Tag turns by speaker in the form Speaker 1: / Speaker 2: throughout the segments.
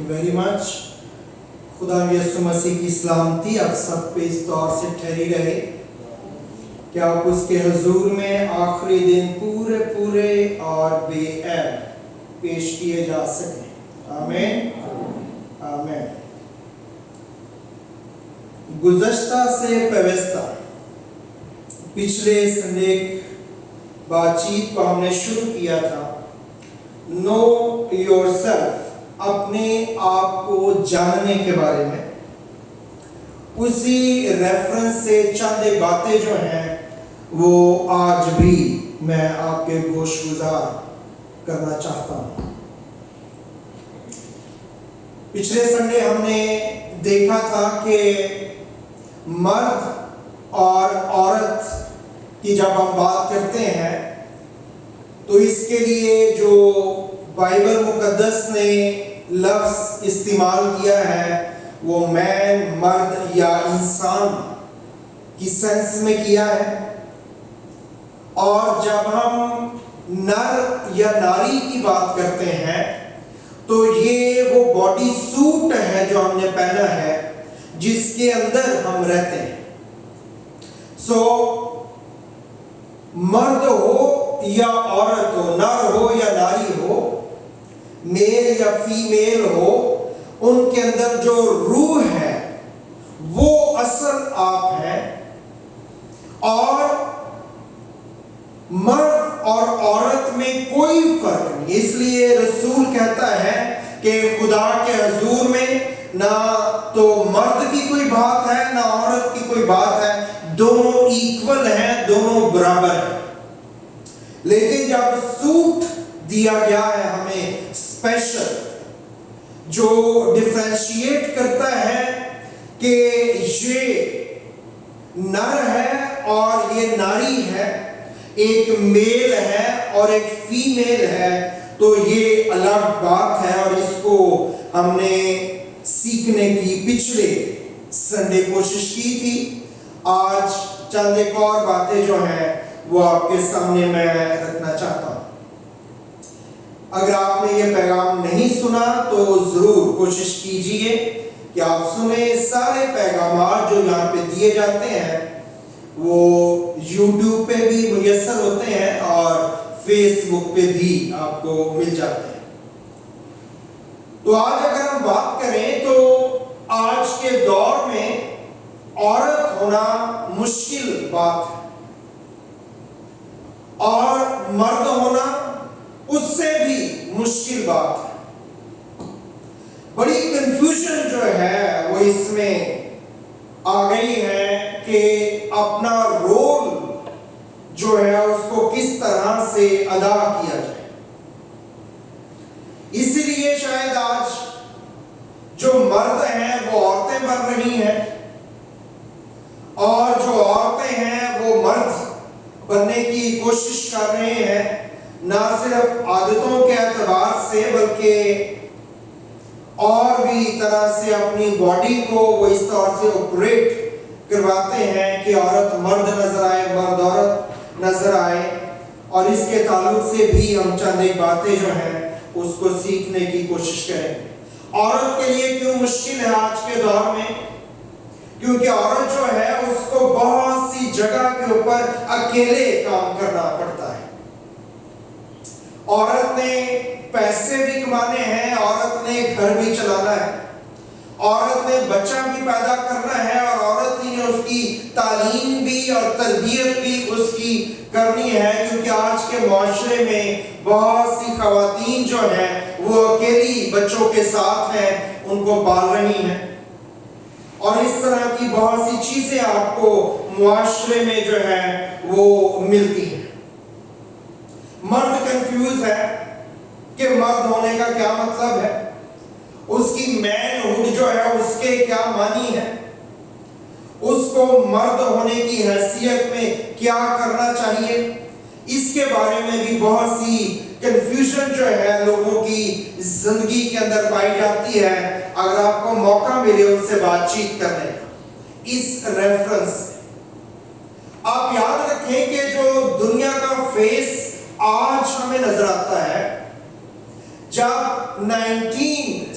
Speaker 1: You very much. خدا یسوع مسیح کی سلامتی آپ سب پہ اس طور سے ٹھہری رہے کہ آپ اس کے حضور میں آخری دن پورے اور بے عیب پیش کیے جا سکیں. آمین آمین. گزشتہ سے پیوستہ پچھلے سنڈے بات چیت کو ہم نے شروع کیا تھا نو یور سیلف، اپنے آپ کو جاننے کے بارے میں. اسی ریفرنس سے چند باتیں جو ہیں وہ آج بھی میں آپ کے گوش گزار کرنا چاہتا ہوں. پچھلے سنڈے ہم نے دیکھا تھا کہ مرد اور عورت کی جب ہم بات کرتے ہیں تو اس کے لیے جو بائبل مقدس نے لفظ استعمال کیا ہے وہ مین، مرد یا انسان کی سینس میں کیا ہے. اور جب ہم نر یا ناری کی بات کرتے ہیں تو یہ وہ باڈی سوٹ ہے جو ہم نے پہنا ہے جس کے اندر ہم رہتے ہیں. مرد ہو یا عورت ہو، نر ہو یا ناری ہو، میل یا فیمیل ہو، ان کے اندر جو روح ہے وہ اصل آپ ہے. اور مرد اور عورت میں کوئی فرق نہیں. اس لیے رسول کہتا ہے کہ خدا کے حضور میں نہ تو مرد کی کوئی بات ہے نہ عورت کی کوئی بات ہے، دونوں ایکول ہیں، دونوں برابر ہیں. لیکن جب سوٹ دیا گیا ہے ہمیں اسپیشل جو ڈیفرینشیٹ کرتا ہے کہ یہ نر ہے اور یہ ناری ہے، ایک میل ہے اور ایک فیمیل ہے، تو یہ الگ بات ہے. اور اس کو ہم نے سیکھنے کی پچھلے سنڈے کوشش کی تھی. آج چند ایک اور باتیں جو ہیں وہ آپ کے سامنے میں رکھنا چاہتا ہوں. اگر آپ نے یہ پیغام نہیں سنا تو ضرور کوشش کیجئے کہ آپ سنیں. سارے پیغامات جو یہاں پہ دیے جاتے ہیں وہ یوٹیوب پہ بھی میسر ہوتے ہیں اور فیس بک پہ بھی آپ کو مل جاتے ہیں. تو آج اگر ہم بات کریں تو آج کے دور میں عورت ہونا مشکل بات ہے اور مرد ہونا اس سے بھی مشکل بات ہے. بڑی کنفیوژن جو ہے وہ اس میں آ گئی ہے کہ اپنا رول جو ہے اس کو کس طرح سے ادا کیا جائے. اسی لیے شاید آج جو مرد ہیں وہ عورتیں بن رہی ہیں اور جو عورتیں ہیں وہ مرد بننے کی کوشش کر رہے ہیں، نہ صرف عادتوں کے اعتبار سے بلکہ اور بھی طرح سے اپنی باڈی کو وہ اس طور سے آپریٹ کرواتے ہیں کہ عورت مرد نظر آئے، مرد عورت نظر آئے. اور اس کے تعلق سے بھی ہم چند ایک باتیں جو ہیں اس کو سیکھنے کی کوشش کریں. عورت کے لیے کیوں مشکل ہے آج کے دور میں؟ کیونکہ عورت جو ہے اس کو بہت سی جگہ کے اوپر اکیلے کام کرنا پڑتا ہے. عورت نے پیسے بھی کمانے ہیں، عورت نے گھر بھی چلانا ہے، عورت نے بچہ بھی پیدا کرنا ہے اور عورت ہی نے اس کی تعلیم بھی اور تربیت بھی اس کی کرنی ہے. کیونکہ آج کے معاشرے میں بہت سی خواتین جو ہیں وہ اکیلی بچوں کے ساتھ ہیں، ان کو پال رہی ہیں. اور اس طرح کی بہت سی چیزیں آپ کو معاشرے میں جو ہے وہ ملتی ہیں. مرد کنفیوز ہے کہ مرد ہونے کا کیا مطلب ہے، اس کی مین ہوڈ جو ہے اس کے کیا معنی ہے، اس کو مرد ہونے کی حیثیت میں کیا کرنا چاہیے. اس کے بارے میں بھی بہت سی کنفیوژن جو ہے لوگوں کی زندگی کے اندر پائی جاتی ہے. اگر آپ کو موقع ملے ان سے بات چیت کرنے کا اس ریفرنس سے، آپ یاد رکھیں کہ جو دنیا کا فیس آج ہمیں نظر آتا ہے، جب 19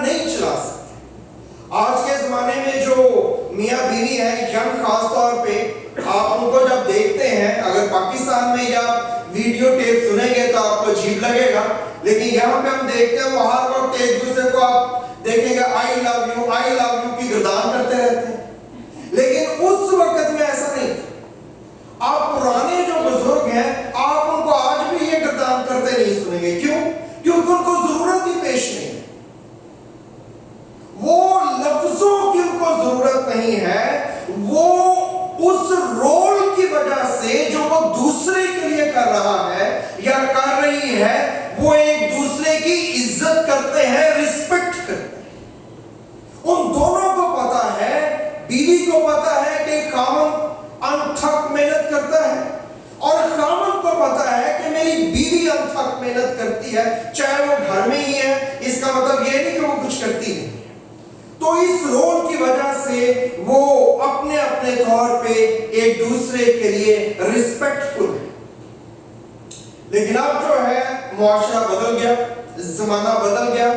Speaker 1: نہیں چلا سکتے۔ آج کے زمانے میں جو میاں بیوی ہے ینگ، خاص طور پہ آپ ان کو جب دیکھتے ہیں، اگر پاکستان میں یا ویڈیو ٹیپ سنیں گے تو آپ کو عجیب لگے گا، لیکن یہاں پہ ہم دیکھتے ہیں وہ ہر وقت ایک دوسرے کو آپ دیکھیں گے آئی لو یو کی گردان کرتے رہتے ہیں۔ لیکن اس وقت میں ایسا نہیں تھا۔ آپ پرانے جو بزرگ ہیں آپ ان کو آج بھی یہ گردان کرتے نہیں سنیں گے۔ کیوں؟ کیونکہ ان کو ضرورت ہی پیش نہیں ہے، وہ لفظوں کی ان کو ضرورت نہیں ہے، وہ اس رول کی وجہ سے جو وہ دوسرے کے لیے کر رہا ہے یا کر رہی ہے، وہ ایک دوسرے کی عزت کرتے ہیں، رسپیکٹ کرتے ہیں۔ ان دونوں کو پتا ہے، بیوی کو پتا ہے کہ خاوند انتھک محنت کرتا ہے، اور خاوند کو پتا ہے کہ میری بیوی انتھک محنت کرتی ہے، چاہے وہ گھر میں ہی ہے، اس کا مطلب یہ نہیں کہ وہ کچھ کرتی نہیں۔ تو اس رول کی وجہ سے وہ اپنے اپنے طور پہ ایک دوسرے کے لیے رسپیکٹفل ہے۔ لیکن اب جو ہے معاشرہ بدل گیا، زمانہ بدل گیا،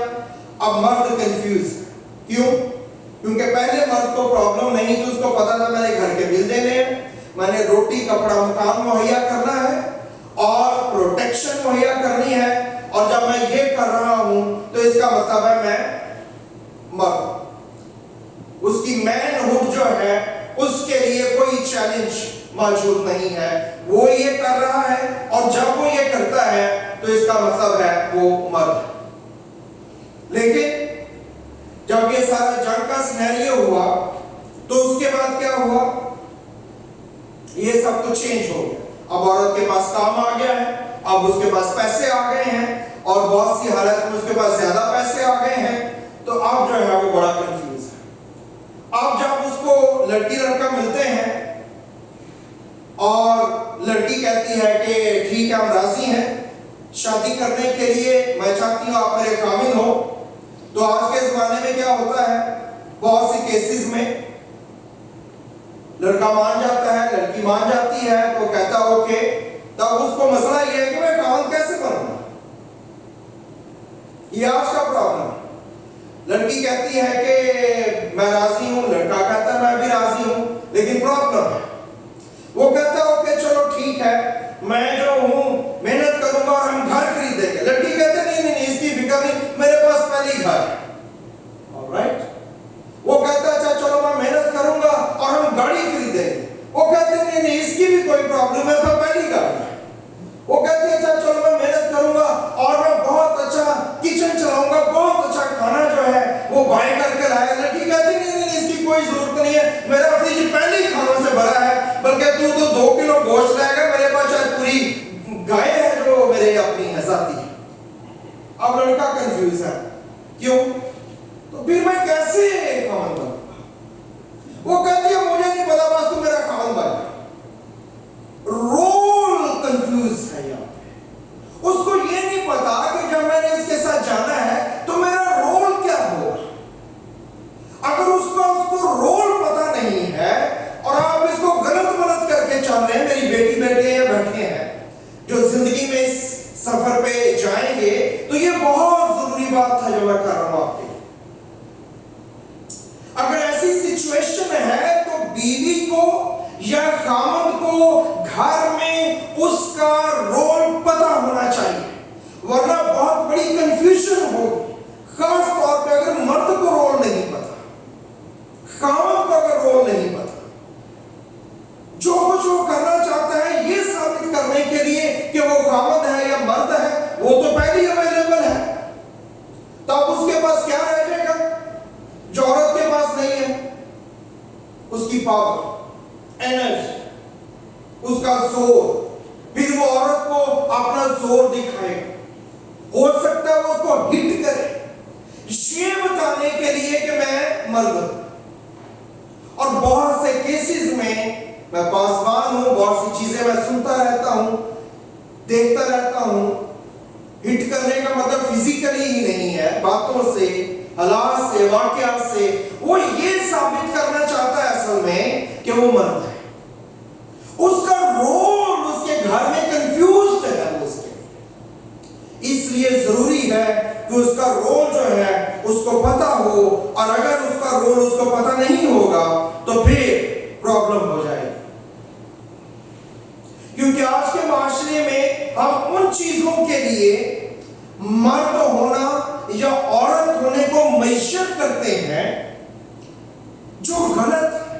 Speaker 1: اب مرد کنفیوز ہے۔ کیوں؟ کیونکہ پہلے مرد کو پرابلم نہیں تھی، اس کو پتا تھا میں نے گھر کے بل دینے ہیں، میں نے روٹی کپڑا مکان مہیا کرنا ہے اور پروٹیکشن مہیا کرنی ہے، اور جب میں یہ کر رہا ہوں تو اس کا مطلب ہے میں مرد۔ اس کی مین ہوڈ جو ہے اس کے لیے کوئی چیلنج موجود نہیں ہے، وہ یہ کر رہا ہے، اور جب وہ یہ کرتا ہے تو اس کا مطلب ہے وہ مرد۔ لیکن جب یہ سارا جنگ کا سینیریو ہوا تو اس کے بعد کیا ہوا؟ یہ سب کچھ چینج ہو گیا۔ اب عورت کے پاس کام آ گیا ہے، اب اس کے پاس پیسے آ گئے ہیں، اور بہت سی حالت میں اس کے پاس زیادہ پیسے آ گئے ہیں، تو اب جو ہے وہ بڑا کنفیوز ہے۔ اب جب اس کو لڑکی لڑکا ملتے ہیں اور لڑکی کہتی ہے کہ ٹھیک ہے ہم راضی ہیں شادی کرنے کے لیے، میں چاہتی ہوں آپ میرے خاوند ہو، تو آج کے زمانے میں کیا ہوتا ہے، بہت سی کیسز میں لڑکا مان جاتا ہے، لڑکی مان جاتی ہے، تو کہتا ہو کہ تب اس کو مسئلہ یہ ہے کہ میں خاوند کیسے بنوں؟ یہ آج کا پرابلم ہے۔ لڑکی کہتی ہے کہ میں راضی ہوں، لڑکا کہتا ہے میں بھی راضی ہوں، لیکن پرابلم ہے، وہ کہتا ہو کہ چلو ٹھیک ہے میں جو ہوں محنت کروں گا اور ہم گھر خریدیں گے۔ لڑکی کہتے ہیں نہیں اس کی فکر نہیں، میرے پاس پہلی گھر ہے، آلرائٹ۔ وہ کہتا ہے اچھا چلو میں محنت کروں گا اور ہم گاڑی خریدیں گے۔ وہ کہتے ہیں نہیں اس کی بھی کوئی پرابلم ہے، پر پہلی گاڑی ہے۔ وہ کہتے ہیں اچھا چلو میں محنت کروں گا اور میں بہت اچھا کچن چلاؤں گا، بہت اچھا کھانا جو ہے وہ بائیں کر کے لائے۔ لڑکی کہتی نہیں اس کی کوئی ضرورت نہیں ہے، میرا فریج پہلے ہی کھانوں سے بھرا ہے، بلکہ تو 2 کلو گوشت لائے گا، میرے پاس شاید پوری گائے ہے جو میرے اپنی ہے ذاتی ہے۔ اب لڑکا کنفیوز ہے، کیوں؟ تو پھر میں کیسے خاوند بنوں؟ وہ کہتی ہے مجھے نہیں پتا، بس تو میرا خاوند بن۔ رول کنفیوز ہے یہاں پہ۔ اس کو یہ نہیں پتا کہ جب میں نے اس کے ساتھ جانا ہے تو میرا رول کیا ہوگا۔ اگر اس کو رول پتا نہیں ہے اور آپ اس کو غلط ملت کر کے چل رہے ہیں، میری بیٹی بیٹے یا بیٹھے ہیں جو زندگی میں اس سفر پہ جائیں گے، تو یہ بہت ضروری بات تھا جو میں کر رہا ہوں آپ کے۔ اگر ایسی سچویشن ہے تو بیوی کو یا خاوند کو گھر میں اس کا رول پتا ہونا چاہیے، ورنہ بہت بڑی کنفیوژن ہوگی۔ خاص طور پہ اگر مرد کو رول نہیں پتا، خاوند کو اگر رول نہیں پتا، جو کچھ وہ کرنا چاہتا ہے یہ ثابت کرنے کے لیے کہ وہ خاوند ہے یا مرد ہے، وہ تو پہلے ہی اویلیبل ہے، تب اس کے پاس کیا رہ جائے گا جو عورت کے پاس نہیں ہے؟ اس کی پاور، انرجی، اس کا زور۔ پھر وہ عورت کو اپنا زور دکھائے گا، ہو سکتا ہے وہ اس کو ہٹ کرے یہ بتانے کے لیے کہ میں مرد ہوں۔ اور بہت سے کیسز میں پاسبان ہوں، بہت سی چیزیں میں سنتا رہتا ہوں، دیکھتا رہتا ہوں۔ ہٹ کرنے کا مطلب فزیکلی ہی نہیں ہے، باتوں سے، حالات سے، واقعات سے وہ یہ ثابت کرنا چاہتا ہے اصل میں کہ وہ مرد ہے۔ اس کا رول اس کے گھر میں کنفیوزڈ ہے اس کے، اس لیے ضروری ہے کہ اس کا رول جو ہے اس کو پتا ہو، اور اگر اس کا رول اس کو پتا نہیں ہوگا تو پھر پرابلم ہو جائے گی. کیونکہ آج کے معاشرے میں ہم ان چیزوں کے لیے مرد ہونا یا عورت ہونے کو معیشت کرتے ہیں جو غلط ہے.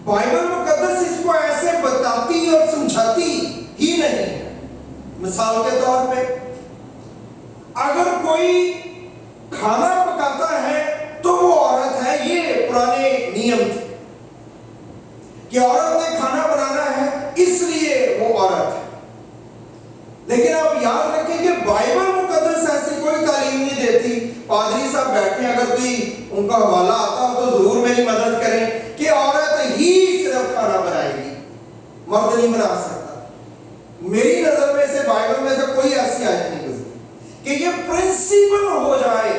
Speaker 1: بائبل مقدس اس کو ایسے بتاتی اور سمجھاتی ہی نہیں ہے. مثال کے طور پہ اگر کوئی کھانا پکاتا ہے تو وہ عورت ہے. یہ پرانے نیم تھے کہ عورت نے کھانا بنانا ہے اس لیے وہ عورت ہے. لیکن آپ یاد رکھیں کہ بائبل مقدس ایسی کوئی تعلیم نہیں دیتی. پادری صاحب بیٹھے ہیں، اگر کوئی ان کا حوالہ آتا ہو تو ضرور میری مدد کریں کہ عورت ہی صرف کھانا بنائے گی، مرد نہیں بنا سکتا. میری نظر میں سے بائبل میں سے کوئی ایسی آیت نہیں گزری کہ یہ پرنسپل ہو جائے،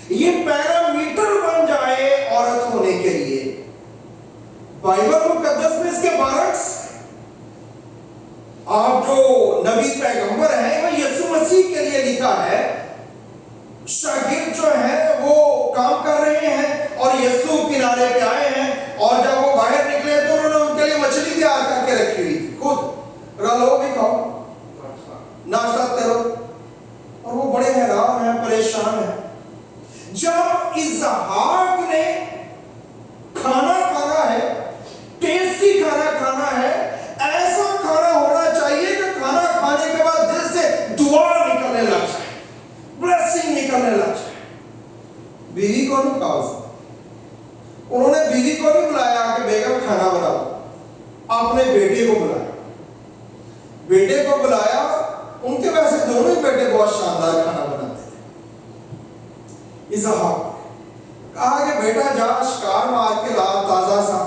Speaker 1: یہ پیرامیٹر بن جائے عورت ہونے کے لیے. بائبل مقدس میں اس کے برعکس آپ جو نبی پیغمبر ہیں وہ یسوع مسیح کے لیے لکھا ہے. شاگرد جو ہیں وہ کام کر رہے ہیں اور یسوع کنارے پہ آئے ہیں، اور جب وہ باہر نکلے تو انہوں نے ان کے لیے مچھلی تیار کر کے رکھی ہوئی تھی. خود لو بھی کھاؤ، ناشتہ کرو. اور وہ بڑے حیران ہیں، پریشان ہیں. جب اسحاق نے کھانا کھانا ہے، ٹیسٹی کھانا کھانا ہے، ایسا کھانا ہونا چاہیے کہ کھانا کھانے کے بعد دل سے دعا نکلنے لگ جائے، بلیسنگ نکلنے لگ جائے. بیوی کو نہیں کہا، انہوں نے بیوی کو نہیں بلایا کہ بیگم کھانا بناؤ، اپنے بیٹے کو بلایا. بیٹے کو بلایا، ان کے ویسے دونوں ہی بیٹے بہت شاندار کھانا بناتے تھے. اسحاق کہا کہ بیٹا جا شکار مار کے لا تازہ سا،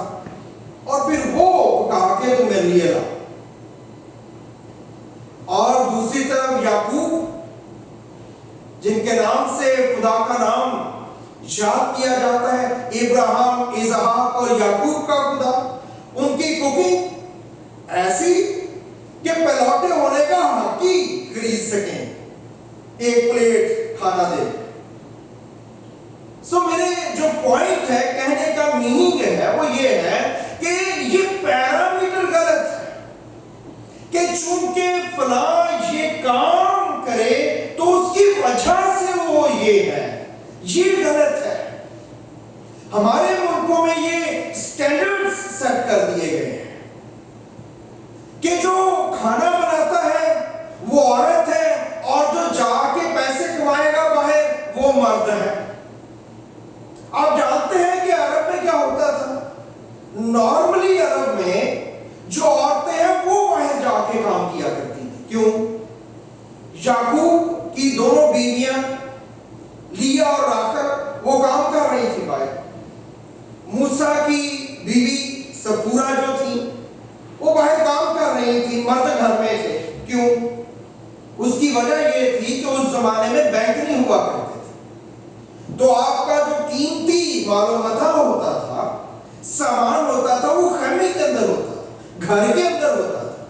Speaker 1: اور پھر وہ پکا کے تو میرے لیے لا. اور دوسری طرف یعقوب، جن کے نام سے خدا کا نام یاد کیا جاتا ہے، ابراہیم، اسحاق اور یعقوب کا خدا، ان کی کوکنگ ایسی کہ پلوٹے ہونے کا حق ہی خرید سکیں ایک پلیٹ کھانا دے. سو میرے جو پوائنٹ ہے، کہنے کا میننگ ہے وہ یہ ہے کہ یہ پیرامیٹر غلط ہے کہ چونکہ فلاں یہ کام کرے تو اس کی وجہ سے وہ یہ ہے. یہ غلط ہے. ہمارے ملکوں میں یہ سٹینڈرڈز سیٹ کر دیے گئے ہیں کہ جو کھانا بناتا ہے وہ عورت ہے، اور جو جا کے پیسے کمائے گا باہر وہ مرد ہے. آپ جانتے ہیں کہ عرب میں کیا ہوتا تھا؟ نارملی عرب میں جو عورتیں ہیں وہ باہر جا کے کام کیا کرتی تھی. کیوں؟ یعقوب کی دونوں بیویاں لیا اور راحیل وہ کام کر رہی تھی باہر. موسیٰ کی بیوی سپورہ جو تھی وہ باہر کام کر رہی تھی، مرد گھر میں تھے. کیوں؟ اس کی وجہ یہ تھی کہ اس زمانے میں بینک نہیں ہوا کرتے تھے، تو آپ کا جو قیمتی مال و متاع ہوتا تھا، سامان ہوتا تھا، وہ خیمے کے اندر ہوتا تھا، گھر کے اندر ہوتا تھا.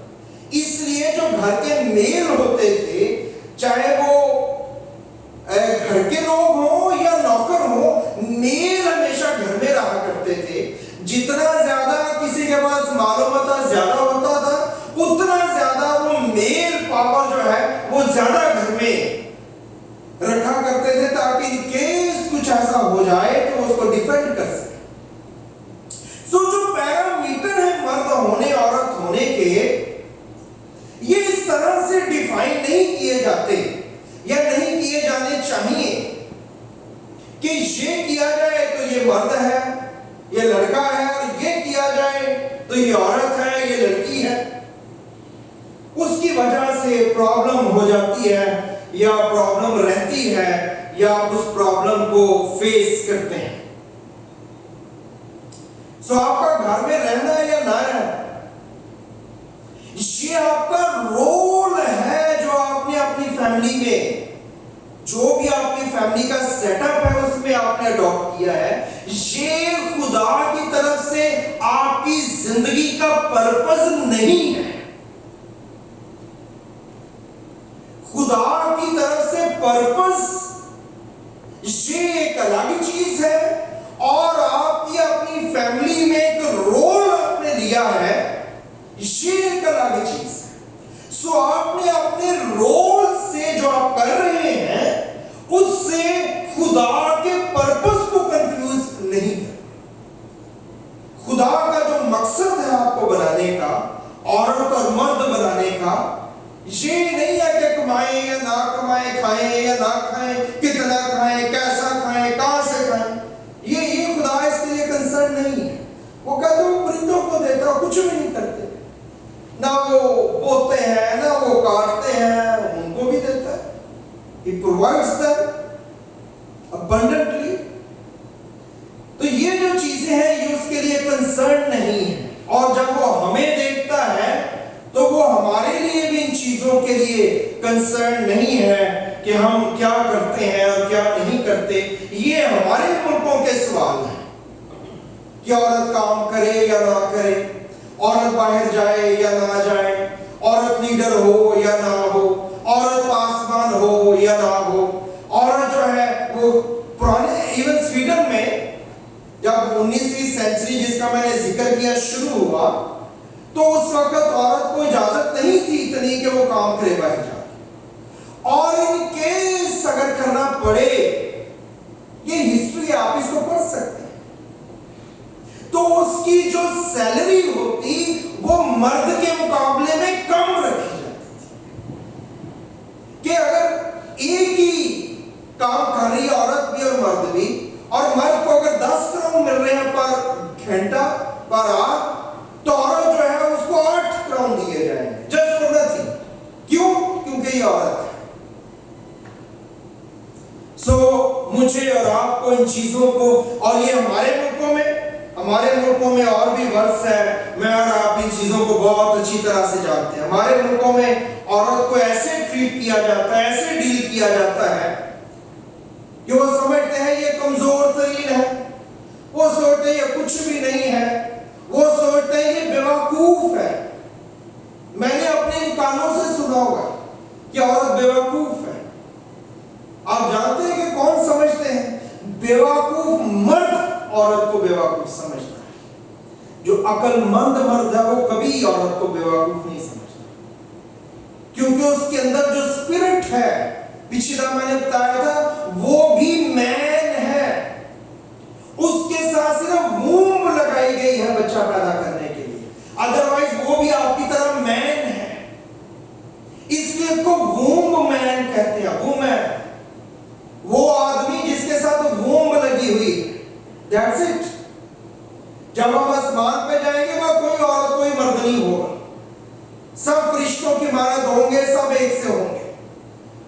Speaker 1: اس لیے جو گھر کے میل ہوتے تھے، چاہے وہ گھر کے لوگ ہوں یا نوکر ہوں، میل ہمیشہ گھر میں رہا کرتے تھے. جتنا زیادہ کسی کے پاس مال و متاع زیادہ ہوتا تھا، اتنا زیادہ وہ میل پاور جو ہے وہ زیادہ گھر میں رکھا کرتے تھے، تاکہ ان کیس کچھ ایسا ہو جائے تو اس کو ڈیفینڈ کر سکے. سو جو پیرامیٹر ہے مرد ہونے عورت ہونے کے، یہ اس طرح سے ڈیفائن نہیں کیے جاتے یا نہیں کیے جانے چاہیے کہ یہ کیا جائے تو یہ مرد ہے، یہ لڑکا ہے، اور یہ کیا جائے تو یہ عورت ہے، یہ لڑکی ہے. اس کی وجہ سے پرابلم ہو جاتی ہے، یا پرابلم رہتی ہے، یا اس پرابلم کو فیس کرتے ہیں. سو آپ کا گھر میں رہنا ہے یا نہ رہنا، یہ آپ کا رول ہے جو آپ نے اپنی فیملی میں، جو بھی آپ کی فیملی کا سیٹ اپ ہے اس میں آپ نے اڈاپٹ کیا ہے. یہ خدا کی طرف سے آپ کی زندگی کا پرپس نہیں ہے. خدا کی طرف سے پرپس یہ ایک الگ چیز ہے، اور آپ کی اپنی فیملی میں ایک رول آپ نے لیا ہے، یہ ایک الگ چیز ہے۔ سو آپ نے اپنے رول سے جو آپ کر رہے ہیں اس سے خدا کے پرپس کو کنفیوز نہیں کریں۔ خدا کا جو مقصد ہے آپ کو بنانے کا، عورت اور مرد بنانے کا، یہ نہیں ہے کہ کمائیں یا نہ کمائیں، کھائیں یا نہ کھائیں، کتنا کھائیں، کیسا کھائیں، کہاں سے کھائیں، یہ خدا اس کے لیے کنسرن نہیں ہے۔ وہ کہتے وہ پرندوں کو دیتا ہے، کچھ بھی نہیں کرتے، نہ وہ بوتے ہیں نہ وہ کاٹتے ہیں، ان کو بھی دیتا ہے۔ He provides them abundantly۔ تو یہ جو چیزیں ہیں یہ اس کے لیے کنسرن نہیں ہے، اور جب وہ ہمیں دیکھتا ہے تو وہ ہمارے لیے بھی ان چیزوں کے لیے کنسرن نہیں ہے کہ ہم کیا کرتے ہیں اور کیا نہیں کرتے۔ یہ ہمارے ملکوں کے سوال ہیں کہ عورت کام کرے یا نہ کرے، عورت باہر جائے یا نہ جائے، عورت لیڈر ہو یا نہ ہو، عورت پاسبان ہو یا نہ ہو، عورت جو ہے وہ پرانے ایون سویڈن میں جب 19ویں سینچری جس کا میں نے ذکر کیا شروع ہوا تو اس وقت عورت کو اجازت نہیں تھی اتنی کہ وہ کام کرے باہر جا کے، اور ان کیس اگر کرنا پڑے، یہ ہسٹری آپ اس کو پڑھ سکتے ہیں، تو اس کی جو سیلری ہوتی وہ مرد کے مقابلے میں کم رکھی جاتی تھی، کہ اگر ایک ہی کام کر رہی ہے عورت بھی اور مرد بھی، اور مرد کو اگر 10 کراؤن مل رہے ہیں پر گھنٹہ پر آور، تو عورت جو ہے اس کو 8 کراؤن دیے جائیں گے، جسٹ فار نتھنگ۔ کیوں؟ کیونکہ یہ عورت ہے۔ سو مجھے اور آپ کو ان چیزوں کو، اور یہ ہمارے ملکوں میں اور بھی ورس ہے، میں اور آپ ان چیزوں کو بہت اچھی طرح سے جانتے ہیں۔ ہمارے ملکوں میں عورت کو ایسے ٹریٹ کیا جاتا ہے، ایسے ڈیل کیا جاتا ہے کہ وہ سمجھتے ہیں یہ کمزور ترین ہے، وہ سوچتے ہیں یہ کچھ بھی نہیں ہے، وہ سوچتے ہیں یہ بیوقوف ہے۔ میں نے اپنے کانوں سے سنا ہوگا کہ عورت بیوقوف ہے۔ آپ جانتے ہیں کہ کون سمجھتے ہیں؟ بیوقوف مرد عورت کو بیوقوف سمجھتا ہے۔ جو عقل مند مرد ہے وہ کبھی عورت کو بیوقوف نہیں سمجھتا، کیونکہ اس کے اندر جو اسپرٹ ہے، پچھلا میں نے بتایا تھا، وہ بھی مین ہے، اس کے ساتھ صرف ووم لگائی گئی ہے بچہ پیدا کرنے کے لیے، ادروائز وہ بھی آپ کی طرح مین ہے، اس لیے اس کو ووم مین کہتے ہیں۔ وومن، وہ آدمی جس کے ساتھ ووم لگی ہوئی ہے، دیٹس اٹ۔ جب ہم آسمان پہ جائیں گے وہاں کوئی عورت کوئی مرد نہیں ہوگا، سب فرشتوں کی مانند ہوں گے، سب ایک سے ہوں گے،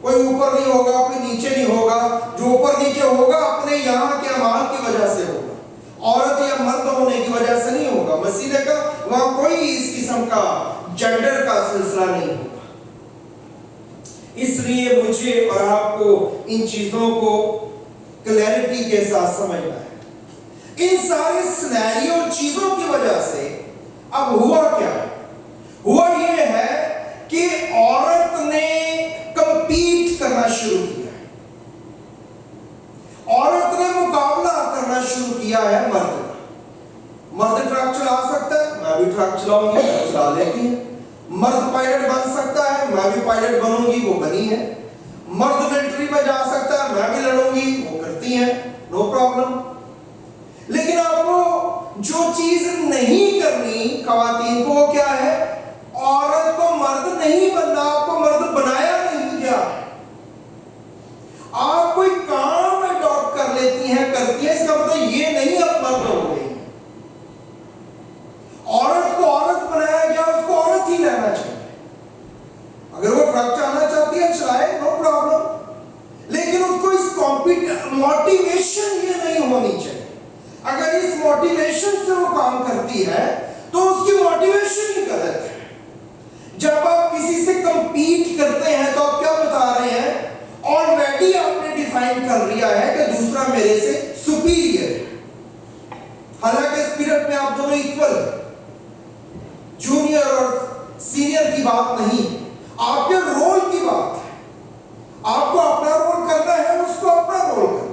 Speaker 1: کوئی اوپر نہیں ہوگا کوئی نیچے نہیں ہوگا، جو اوپر نیچے ہوگا اپنے یہاں کے اعمال کی وجہ سے ہوگا، عورت یا مرد ہونے کی وجہ سے نہیں ہوگا۔ مسیح نے کہا وہاں کوئی اس قسم کا جنڈر کا سلسلہ نہیں ہوگا۔ اس لیے مجھے اور آپ کو ان چیزوں کو کلیئرٹی کے ساتھ سمجھنا ہے۔ ان سارے سینیریو اور چیزوں کی وجہ سے اب ہوا کیا ہے؟ ہوا یہ ہے کہ عورت نے کمپیٹ کرنا شروع کیا ہے، عورت نے مقابلہ کرنا شروع کیا ہے مرد کا۔ مرد ٹرک چلا سکتا ہے، میں بھی ٹرک چلاؤں گی، چلا لیتی ہے۔ مرد پائلٹ بن سکتا ہے، میں بھی پائلٹ بنوں گی، وہ بنی ہے۔ مرد ملٹری میں جا سکتا ہے، میں بھی لڑوں گی، وہ کرتی ہیں، نو پرابلم۔ لیکن آپ کو جو چیز نہیں کرنی خواتین کو وہ کیا ہے؟ عورت کو مرد نہیں بننا، آپ کو مرد بنایا نہیں گیا۔ آپ کوئی کام اڈاپٹ کر لیتی ہیں، کرتی ہیں، اس کا مطلب یہ نہیں اب مرد ہو گئی ہیں۔ عورت کو عورت بنایا گیا، اس کو عورت ہی رہنا چاہیے۔ اگر وہ ٹرک چلانا چاہتی ہے چلائے، نو پرابلم، لیکن اس کو اس موٹیویشن یہ نہیں ہونی چاہیے۔ اگر اس موٹیویشن سے وہ کام کرتی ہے تو اس کی موٹیویشن ہی غلط ہے۔ جب آپ کسی سے کمپیٹ کرتے ہیں تو آپ کیا بتا رہے ہیں؟ آلریڈی آپ نے ڈیفائن کر لیا ہے کہ دوسرا میرے سے سپیریئر ہے، حالانکہ اسپرٹ میں آپ دونوں ایکول ہیں۔ جونیئر اور سینئر کی بات نہیں، آپ کے رول کی بات ہے۔ آپ کو اپنا رول کرنا ہے، اس کو اپنا رول کرنا ہے۔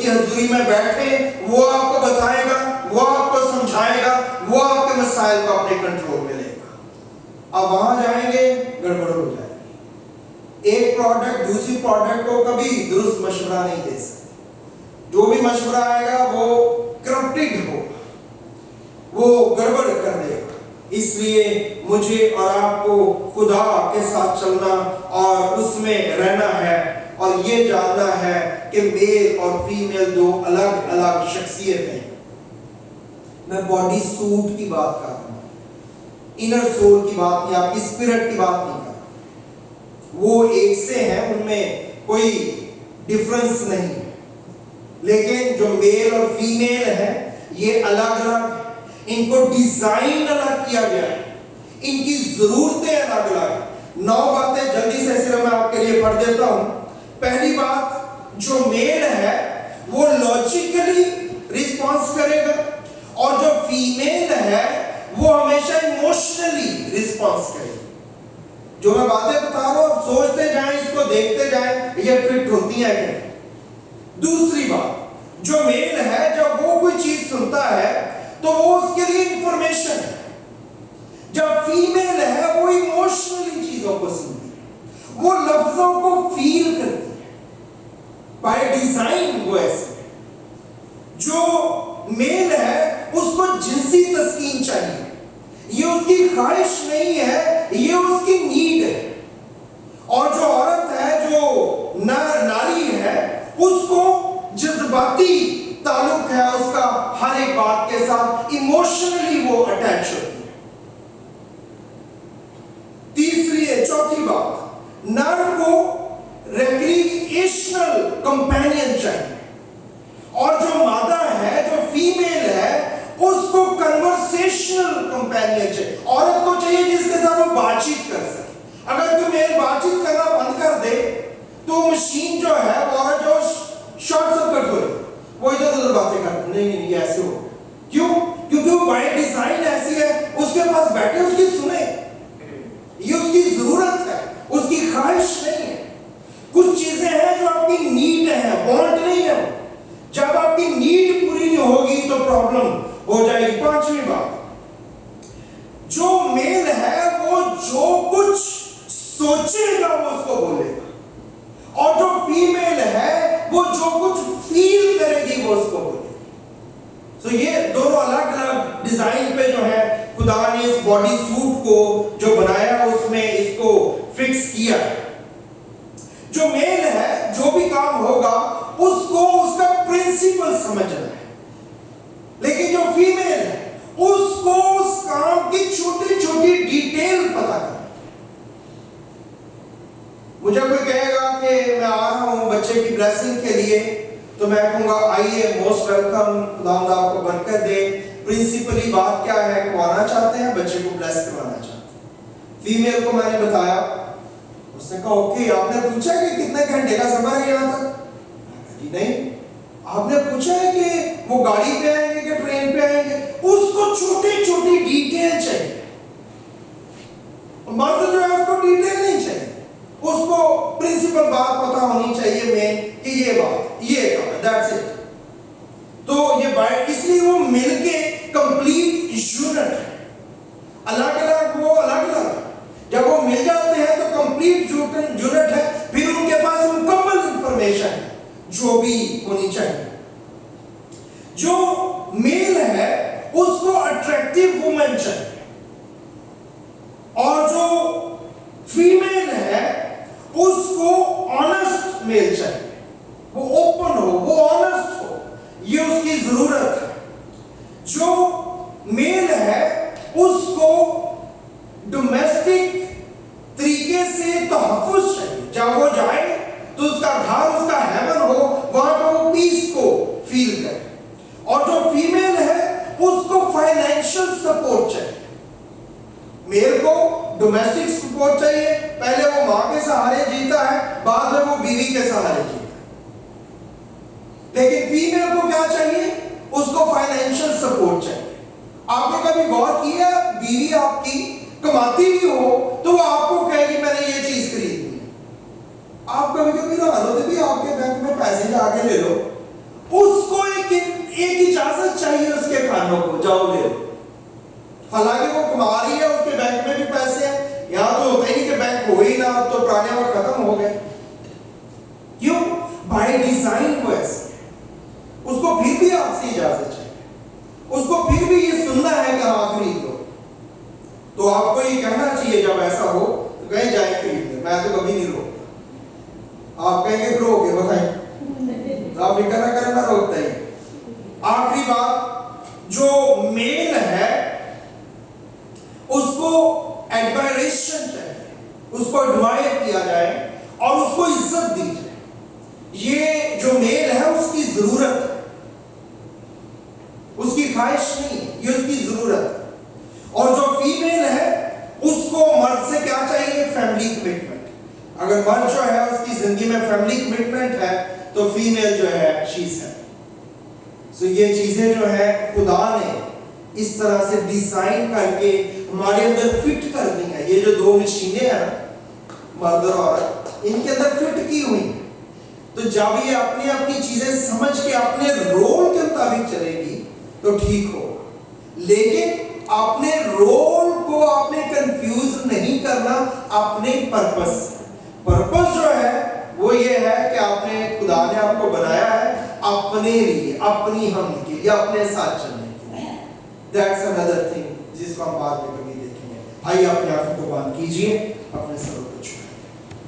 Speaker 1: کی حضوری میں بیٹھیں، وہ آپ کو بتائے گا، وہ آپ کو سمجھائے گا، وہ آپ کے مسائل کو اپنے کنٹرول میں لے گا۔ آپ وہاں جائیں گے گڑبڑ ہو جائے گی۔ ایک پروڈکٹ دوسری پروڈکٹ کو کبھی درست مشورہ نہیں دے سکتے، جو بھی مشورہ آئے گا وہ کرپٹڈ ہوگا، وہ گڑبڑ کر دے گا۔ اس لیے مجھے اور آپ کو خدا کے ساتھ چلنا اور اس میں رہنا ہے، اور یہ جاننا ہے کہ میل اور فیمیل دو الگ الگ شخصیت ہیں۔ میں باڈی سوٹ کی بات کر رہا ہوں، انر سول کی بات نہیں، آپ کی اسپرٹ کی بات نہیں کر رہا۔ وہ ایک سے ہیں، ان میں کوئی ڈفرنس نہیں ہے، لیکن جو میل اور فیمیل ہے یہ الگ الگ ہے، ان کو ڈیزائن الگ کیا گیا ہے، ان کی ضرورتیں الگ الگ ہیں۔ 9 باتیں جلدی سے صرف میں آپ کے لیے پڑھ دیتا ہوں۔ پہلی بات، جو میل ہے وہ لاجیکلی رسپانس کرے گا، اور جو فیمیل ہے وہ ہمیشہ ایموشنلی رسپانس کرے گا۔ جو میں باتیں بتا رہا ہوں آپ سوچتے جائیں، اس کو دیکھتے جائیں، یہ فٹ ہوتی ہیں کہ۔ دوسری بات، جو میل ہے جب وہ کوئی چیز سنتا ہے تو وہ اس کے لیے انفارمیشن ہے، جب فیمیل ہے وہ ایموشنلی چیزوں کو سنتی ہے، وہ لفظوں کو فیل کرتی ہے، بائی ڈیزائن وہ ایسے ہے۔ جو میل ہے اس کو جنسی تسکین چاہیے، یہ اس کی خواہش نہیں ہے، یہ اس کی نیڈ ہے۔ اور جو عورت ہے، جو ناری ہے، اس کو جذباتی تعلق ہے اس کا ہر ایک بات کے ساتھ، ایموشنلی وہ اٹیچ ہوتی ہے۔ چوتھی بات، نر کو ریکریشنل کمپینین چاہیے، اور جو مادہ ہے، جو فیمیل ہے، اس کو کنورسیشنل کمپینین چاہیے۔ عورت کو چاہیے جس کے ساتھ وہ بات چیت کر سکے۔ اگر کوئی میل بات چیت کرنا بند کر دے تو مشین جو ہے وہ عورت جو شارٹ سرکٹ ہو رہی، وہ ادھر ادھر باتیں کرتی، نہیں یہ ایسے ہو۔ کیوں؟ کیونکہ وہ بائی ڈیزائن ایسی ہے، اس کے پاس بیٹھے اس کی سنیں، یہ اس کی ضرورت ہے، اس کی خواہش نہیں ہے۔ کچھ چیزیں ہیں جو آپ کی نیڈ ہے، وانٹ نہیں ہے۔ جب آپ کی نیڈ پوری نہیں ہوگی تو پرابلم ہو جائے گی۔ پانچویں بات، جو میل ہے وہ جو کچھ سوچے گا وہ اس کو بولے گا، اور جو فیمیل ہے وہ جو کچھ فیل کرے گی وہ اس کو بولے گی۔ تو یہ دونوں الگ الگ ڈیزائن پہ جو ہے خدا نے اس باڈی سوٹ کو جو بنایا اس میں اس کو فکس کیا ہے۔ جو میل ہے جو بھی کام ہوگا اس کو اس کا پرنسپل سمجھنا ہے، لیکن جو فیمیل ہے اس کو اس کام کی چھوٹی چھوٹی ڈیٹیل پتا کرنا۔ مجھے کوئی کہے گا کہ میں آ رہا ہوں بچے کی بلیسنگ کے لیے، تو میں کہوں گا آئیے، موسٹ ویلکم، خداوند آپ کو برکت دے۔ پرنسپلی بات کیا ہے؟ وہ آنا چاہتے ہیں، بچے کو بلیس کروانا چاہتے ہیں۔ فیمیل کو میں نے بتایا، اس نے کہا اوکے، آپ نے پوچھا کہ کتنے گھنٹے کا سفر ہے یہاں تک؟ جی نہیں۔ آپ نے پوچھا ہے کہ وہ گاڑی پہ آئیں گے کہ ٹرین پہ آئیں گے؟ اس کو چھوٹی چھوٹی ڈیٹیل چاہیے۔ مرد جو ہے اس کو ڈیٹیل نہیں چاہیے، اس کو پرنسپل بات پتا ہونی چاہیے میں کہ یہ بات یہ کام ہے، دیٹس اٹ۔ تو یہ بات اس لیے وہ مل کے کمپلیٹ یونٹ ہے، الگ الگ وہ الگ الگ، جب وہ مل جاتے ہیں تو کمپلیٹ یونٹ ہے، پھر ان کے پاس مکمل انفارمیشن ہے جو بھی ہونی چاہیے۔ جو میل ہے اس کو اٹریکٹیو وومن چاہیے، اور جو فیمیل ہے اس کو آنسٹ میل چاہیے، وہ اوپن ہو، وہ آنسٹ ہو، یہ اس کی ضرورت ہے۔ جو میل ہے اس کو ڈومیسٹک طریقے سے تحفظ چاہیے، جب وہ جائے تو اس کا گھر اس کا ہیون ہو، وہاں پہ وہ پیس کو فیل کرے۔ اور جو فیمیل ہے اس کو فائنینشل سپورٹ چاہیے۔ میل کو ڈومیسٹک سپورٹ چاہیے، پہلے وہ ماں کے سہارے جیتا ہے، بعد میں وہ بیوی کے سہارے جیتا ہے۔ لیکن فیمیل کو کیا چاہیے؟ اس کو فائنینشل سپورٹ چاہیے۔ آپ نے کبھی غور کیا بیوی آپ کی کماتی بھی ہو تو وہ آپ کو کہے گی میں نے یہ چیز خریدنی ہے؟ آپ کبھی کبھی نہ ہوتے بھی آپ کے بینک میں پیسے جا کے لے لو، اس کو ایک اجازت چاہیے اس کے کھانوں کو، جاؤ لے لو۔ حالانکہ وہ کما رہی ہے، اس کے بینک میں بھی پیسے ہیں، یہاں تو ہوتا ہی نہیں کہ بینک ہو ہی نہ، اب تو پرانے وقت ختم ہو گئے۔ کیوں؟ بائی ڈیزائن کو ایسے اس کو پھر بھی آپ سے اجازت چاہیے، اس کو پھر بھی یہ سننا ہے کہ ہاں خرید لو۔ تو آپ کو یہ کہنا چاہیے جب ایسا ہو تو کہیں جائیں خرید لیں، میں تو کبھی نہیں روکتا۔ آپ کہیں گے رو گے، بتائیں آپ فکر نہ کریں، میں روکتا ہی۔ آخری بات، جو میل ہے اس کو ایڈمائریشن چاہیے، اس کو ایڈمائر کیا جائے اور اس کو عزت دی جائے۔ یہ جو میل ہے اس کی ضرورت ہے، اس کی خواہش نہیں، یہ اس کی ضرورت ہے۔ اور جو فیمیل ہے اس کو مرد سے کیا چاہیے؟ Family commitment. اگر مرد جو ہے اس کی زندگی میں فیملی کمٹمنٹ ہے تو فیمیل جو ہے شیز ہے۔ سو یہ چیزیں جو ہے خدا نے اس طرح سے ڈیزائن کر کے ہمارے اندر فٹ کر دی ہیں۔ یہ جو دو مشینیں ہیں مرد اور عورت، ان کے اندر فٹ کی ہوئی ہیں۔ تو جب یہ اپنی اپنی چیزیں سمجھ کے اپنے رول کے مطابق چلے گی تو ٹھیک ہو، لیکن اپنے رول کو آپ نے کنفیوز نہیں کرنا اپنے پرپس جو ہے وہ یہ ہے کہ آپ نے، خدا نے آپ کو بنایا ہے اپنے لیے، اپنی حمد کے لیے، اپنے ساتھ چلنے کے لیے۔ That's another thing جس کو ہم بعد میں کبھی دیکھیں گے۔ آئیے اپنے آنکھوں کو بند کیجئے، اپنے سر